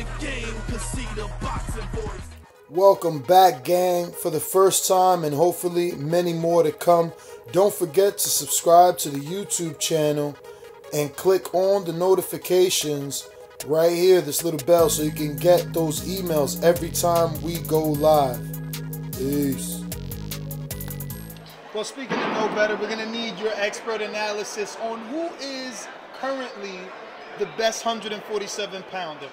the game, cause see the boxing voice. Welcome back, gang, for the first time and hopefully many more to come. Don't forget to subscribe to the YouTube channel and click on the notifications right here, this little bell, so you can get those emails every time we go live. Peace. Well, speaking of no better, we're going to need your expert analysis on who is currently the best 147-pounder.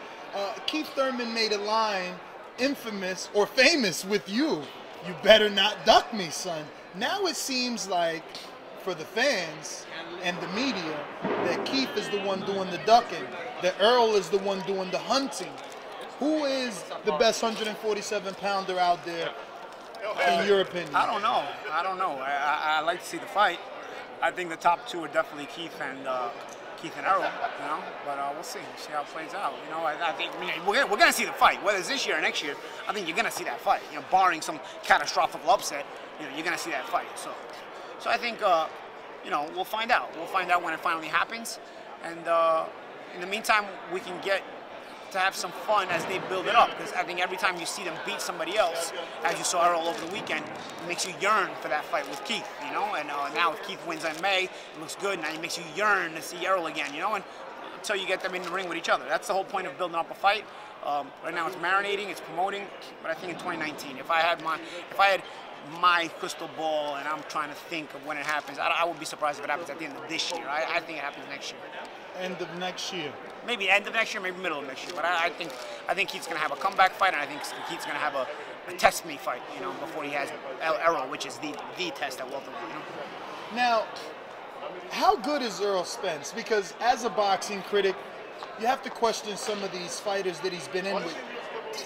Keith Thurman made a line infamous or famous with you. You better not duck me, son. Now it seems like, for the fans and the media, that Keith is the one doing the ducking, that Errol is the one doing the hunting. Who is the best 147-pounder out there, in your opinion? I don't know. I like to see the fight. I think the top two are definitely Keith and Errol, you know. But we'll see how it plays out. You know, I think we're gonna see the fight, whether it's this year or next year. I think you're gonna see that fight. You know, barring some catastrophic upset, you know, you're gonna see that fight. So I think, you know, we'll find out. We'll find out when it finally happens. And in the meantime, we can get to have some fun as they build it up, because I think every time you see them beat somebody else, as you saw Errol over the weekend, it makes you yearn for that fight with Keith, you know. And now if Keith wins in May, it looks good. Now it makes you yearn to see Errol again, you know, and until you get them in the ring with each other. That's the whole point of building up a fight. Right now it's marinating, it's promoting, but I think in 2019, if I had my crystal ball and I'm trying to think of when it happens, I would be surprised if it happens at the end of this year. I think it happens next year. End of next year. Maybe end of next year, maybe middle of next year. But I think Keith's going to have a comeback fight, and I think Keith's going to have a test me fight, you know, before he has Errol, which is the test at welterweight. You know? Now, how good is Errol Spence? Because as a boxing critic, you have to question some of these fighters that he's been in with.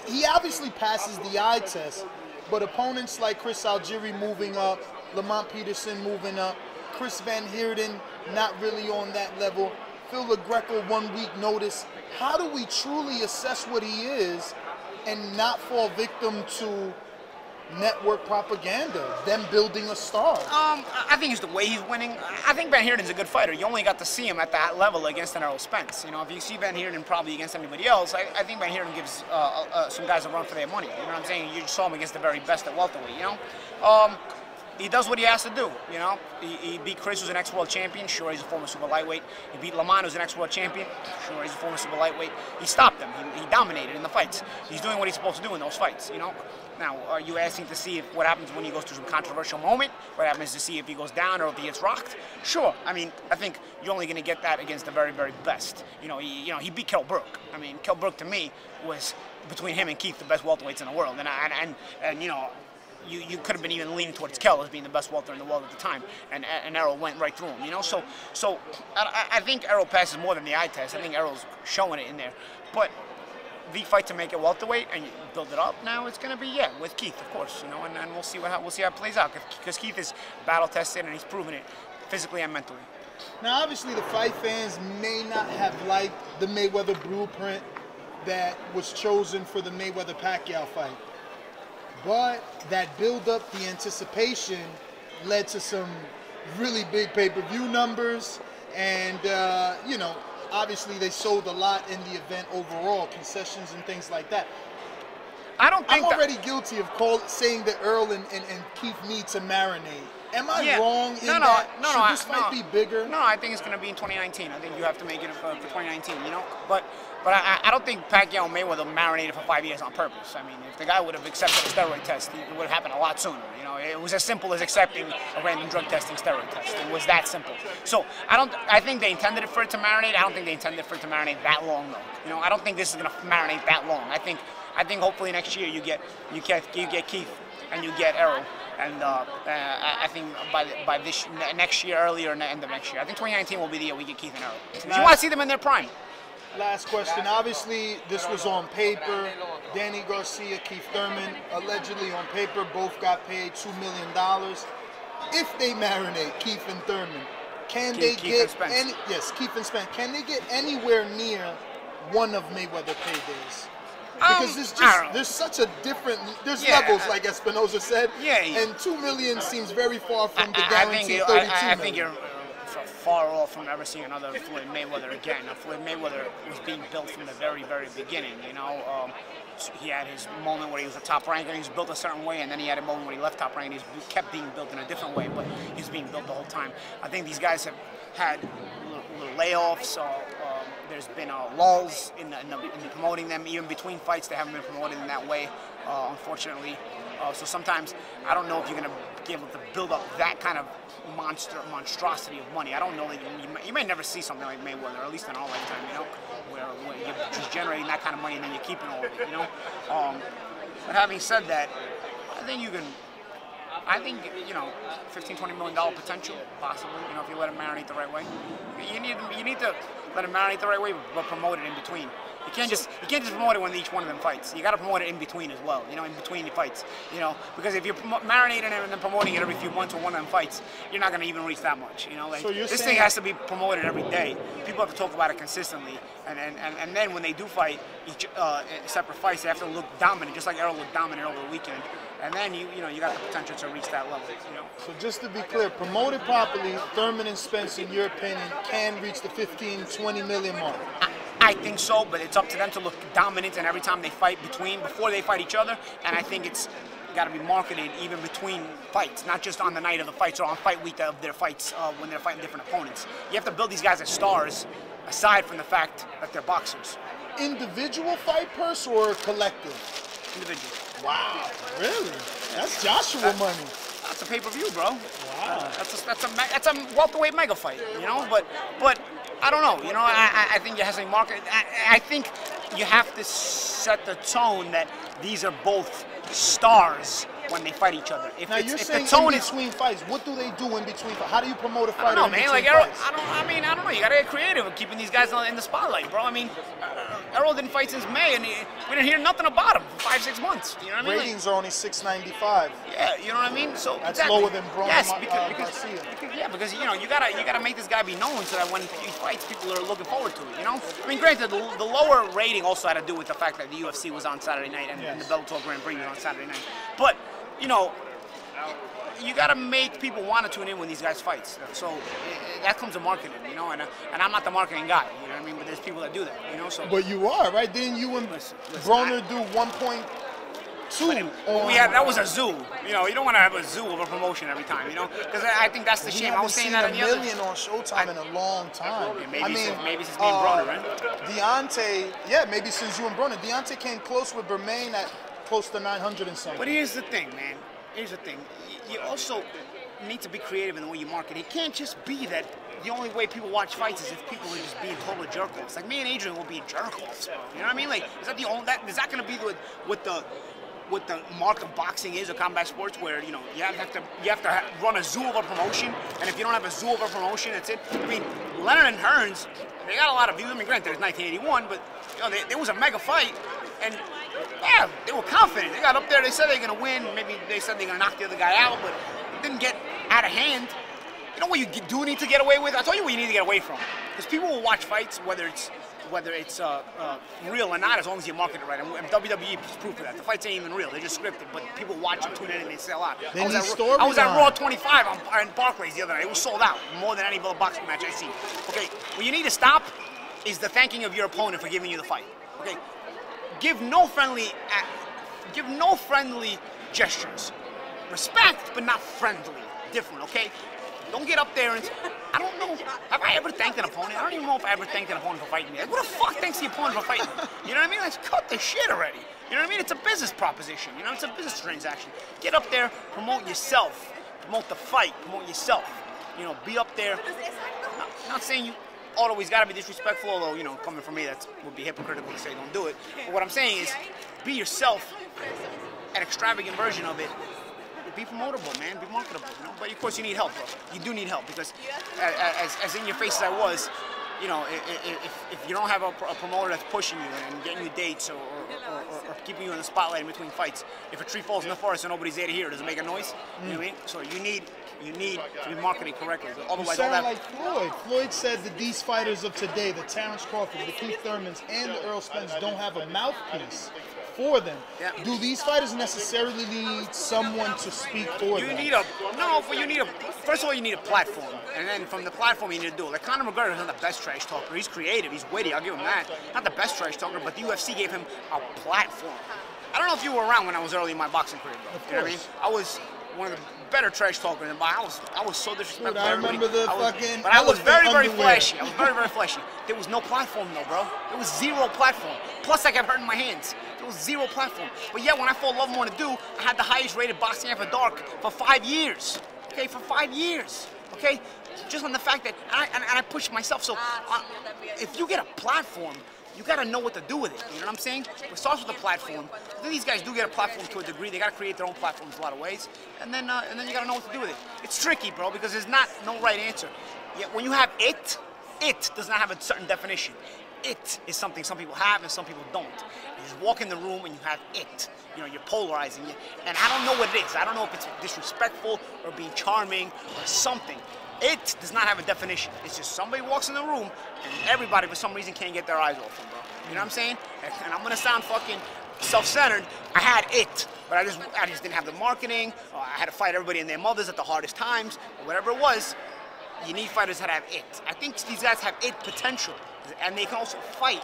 He obviously passes the eye test, but opponents like Chris Algieri moving up, Lamont Peterson moving up, Chris Van Heerden not really on that level, Phil LaGreco 1 week notice. How do we truly assess what he is and not fall victim to network propaganda, them building a star? I think it's the way he's winning. I think Van Heerden's a good fighter. You only got to see him at that level against an Errol Spence. You know, if you see Van Heerden probably against anybody else, I think Van Heerden gives some guys a run for their money. You know what I'm saying? You saw him against the very best at welterweight, you know? He does what he has to do, you know. He beat Chris, who's an ex-world champion. Sure, he's a former super lightweight. He beat Lamont, who's an ex-world champion. Sure, he's a former super lightweight. He stopped him. He dominated in the fights. He's doing what he's supposed to do in those fights, you know. Now, are you asking to see what happens when he goes through some controversial moment? What happens to see if he goes down or if he gets rocked? Sure. I mean, I think you're only going to get that against the very, very best. You know, he beat Kell Brook. I mean, Kell Brook to me was, between him and Keith, the best welterweights in the world. And you know, you could have been even leaning towards Kell as being the best welter in the world at the time, and Errol went right through him, you know. So I think Errol passes more than the eye test. I think Errol's showing it in there, but the fight to make it welterweight and build it up now, it's going to be with Keith, of course, you know, and we'll see how it plays out, because Keith is battle tested and he's proven it physically and mentally. Now, obviously, the fight fans may not have liked the Mayweather blueprint that was chosen for the Mayweather-Pacquiao fight. But that build-up, the anticipation, led to some really big pay-per-view numbers. And, you know, obviously they sold a lot in the event overall, concessions and things like that. I'm already guilty of saying that Errol and Keith need to marinate. Am I wrong in that? Should this fight be bigger? No, I think it's going to be in 2019. I think you have to make it for 2019, you know. But I don't think Pacquiao and Mayweather marinated for 5 years on purpose. I mean, if the guy would have accepted a steroid test, it would have happened a lot sooner. You know, it was as simple as accepting a random drug testing steroid test. It was that simple. So I think they intended for it to marinate. I don't think they intended for it to marinate that long, though. You know, I don't think this is going to marinate that long. I think hopefully next year you get Keith and you get Errol. And I think by this next year, earlier, end of next year, I think 2019 will be the year we get Keith and Errol. Because you want to see them in their prime. Last question. Obviously, this was on paper. Danny Garcia, Keith Thurman, allegedly on paper, both got paid $2 million. If they marinate Keith and Thurman, can they get any? Yes, Keith and Spence. Can they get anywhere near one of Mayweather paydays? Because there's such a different, levels, like Espinosa said, and $2 million seems very far from the guaranteed $32 million. I think you're far off from ever seeing another Floyd Mayweather again. Floyd Mayweather was being built from the very, very beginning. You know, he had his moment where he was a top ranker and he was built a certain way, and then he had a moment where he left top rank and he kept being built in a different way, but he was being built the whole time. I think these guys have had little layoffs. There's been lulls in promoting them. Even between fights, they haven't been promoted in that way, unfortunately. So sometimes I don't know if you're going to be able to build up that kind of monstrosity of money. I don't know that you may never see something like Mayweather, or at least in our lifetime, you know, where you're just generating that kind of money and then you're keeping all of it, you know. But having said that, I think you know, $15–20 million potential, possibly. You know, if you let him marinate the right way. You need to let him marinate the right way, but promote it in between. You can't just promote it when each one of them fights. You got to promote it in between as well. You know, in between the fights. You know, because if you're marinating it and then promoting it every few months when one of them fights, you're not going to even reach that much. You know, like, so this thing has to be promoted every day. People have to talk about it consistently, and then when they do fight each separate fights, they have to look dominant, just like Errol looked dominant over the weekend. And then you got the potential to reach that level. You know. So just to be clear, promoted properly, Thurman and Spence, in your opinion, can reach the 15–20 million mark. I think so, but it's up to them to look dominant and every time they fight before they fight each other. And I think it's got to be marketed even between fights, not just on the night of the fights or on fight week of their fights when they're fighting different opponents. You have to build these guys as stars, aside from the fact that they're boxers. Individual fight purse or collective? Individual. Wow, really? That's Joshua money. That's a pay-per-view, bro. Wow. That's a welterweight mega fight, you know. But I don't know. You know, I think it has a market. I think you have to set the tone that these are both stars when they fight each other. Now you're saying in between fights. What do they do in between fights? How do you promote a fighter? I don't know, man. Like Errol, I don't know. You gotta get creative with keeping these guys in the spotlight, bro. I mean, Errol didn't fight since May, and we didn't hear nothing about him for 5–6 months. You know what I mean? Ratings are only 695. Yeah, you know what I mean. So that's lower than Braun because you know you gotta make this guy be known so that when he fights, people are looking forward to it. You know. I mean, granted, the lower rating also had to do with the fact that the UFC was on Saturday night and the Bellator Grand Prix was on Saturday night, but you know, you got to make people want to tune in when these guys fight. So that comes to marketing, you know, and I'm not the marketing guy, you know what I mean? But there's people that do that, you know. So. But you are, right? Didn't you and Broner do 1.2? That was a zoo. You know, you don't want to have a zoo of a promotion every time, you know, because I think that's the shame. I was saying that on the other. We haven't seen $1 million on Showtime in a long time. Yeah, maybe since me and Broner, right? Deontay, yeah, maybe since you and Broner. Deontay came close with Bermain at close to 900 and something. But here's the thing, man. Here's the thing. You also need to be creative in the way you market. It can't just be that the only way people watch fights is if people are just being total jerk-offs. Like me and Adrian will be jerk-offs. You know what I mean? Like, is that the only is that going to be what the mark of boxing is or combat sports, where you know you have to run a zoo of a promotion, and if you don't have a zoo of a promotion, that's it. I mean, Leonard and Hearns, they got a lot of views. I mean, granted, it's 1981, but you know, there was a mega fight, and yeah, they were confident. They got up there, they said they were going to win. Maybe they said they were going to knock the other guy out, but it didn't get out of hand. You know what you do need to get away with? I'll tell you what you need to get away from. Because people will watch fights, whether it's real or not, as long as you market it right. And WWE is proof of that. The fights ain't even real. They're just scripted, but people watch and tune in and they sell out. I was at Raw 25 in Barclays the other night. It was sold out, more than any other boxing match I've seen. Okay, what you need to stop is the thanking of your opponent for giving you the fight. Okay, give no friendly gestures. Respect, but not friendly. Different, okay? Don't get up there and, I don't know, have I ever thanked an opponent? I don't even know if I ever thanked an opponent for fighting me. Like, who the fuck thanks the opponent for fighting me? You know what I mean? Let's cut the shit already. You know what I mean? It's a business proposition, you know? It's a business transaction. Get up there, promote yourself. Promote the fight, promote yourself. You know, be up there. Not saying you always gotta be disrespectful, although, you know, coming from me, that would be hypocritical to say don't do it. But what I'm saying is, be yourself, an extravagant version of it. Be promotable, man. Be marketable, you know. But of course, you need help, bro. You do need help because, as in your face as I was, you know, if you don't have a promoter that's pushing you and getting you dates or keeping you in the spotlight in between fights, if a tree falls in the forest and nobody's there to hear it, does it make a noise? You know what I mean? So you need to be marketing correctly. Otherwise, you sound like Floyd. Floyd said that these fighters of today, the Terrence Crawford, the Keith Thurmans, and the Errol Spence, don't have a mouthpiece for them. Yeah. Do these fighters necessarily need someone to speak for them? First of all, you need a platform, and then from the platform you need to do it. Like Conor McGregor's not the best trash talker. He's creative, he's witty, I'll give him that. Not the best trash talker, but the UFC gave him a platform. I don't know if you were around when I was early in my boxing career, bro. You know what I mean? I was one of the better trash talkers, and I was so disrespectful. Dude, I remember but I was very, very flashy. I was very, very flashy. There was no platform though, bro. There was zero platform. Plus, I kept hurting my hands. There was zero platform. But yeah, when I fought Love More to Do, I had the highest rated boxing after dark for 5 years. Okay, for 5 years. Okay, just on the fact that I pushed myself. So if you get a platform, you got to know what to do with it. You know what I'm saying? It starts with the platform. These guys do get a platform to a degree. They got to create their own platforms a lot of ways, and then you got to know what to do with it. It's tricky, bro, because there's no right answer. Yet when you have it does not have a certain definition. It is something some people have and some people don't. You just walk in the room and you have it. You know, you're polarizing it, and I don't know what it is. I don't know if it's disrespectful or being charming or something. It does not have a definition. It's just somebody walks in the room and everybody for some reason can't get their eyes off them, bro. You know what I'm saying? And I'm gonna sound fucking self-centered. I had it, but I just didn't have the marketing. I had to fight everybody and their mothers at the hardest times, or whatever it was. You need fighters that have it. I think these guys have it potential, and they can also fight.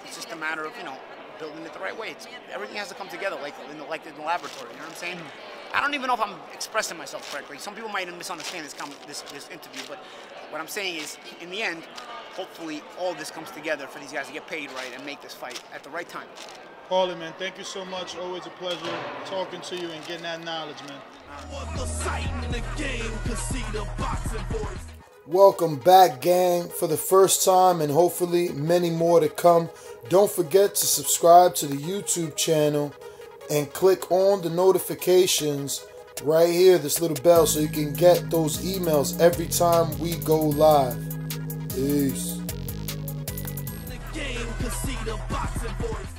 It's just a matter of, you know, building it the right way. Everything has to come together like in the laboratory. You know what I'm saying? I don't even know if I'm expressing myself correctly. Some people might misunderstand this interview, but what I'm saying is, in the end, hopefully all this comes together for these guys to get paid right and make this fight at the right time. Paulie, man, thank you so much. Always a pleasure talking to you and getting that knowledge, man. Welcome back, gang, for the first time and hopefully many more to come. Don't forget to subscribe to the YouTube channel and click on the notifications right here, this little bell, so you can get those emails every time we go live. Peace. The game, 'cause see the boxing voice.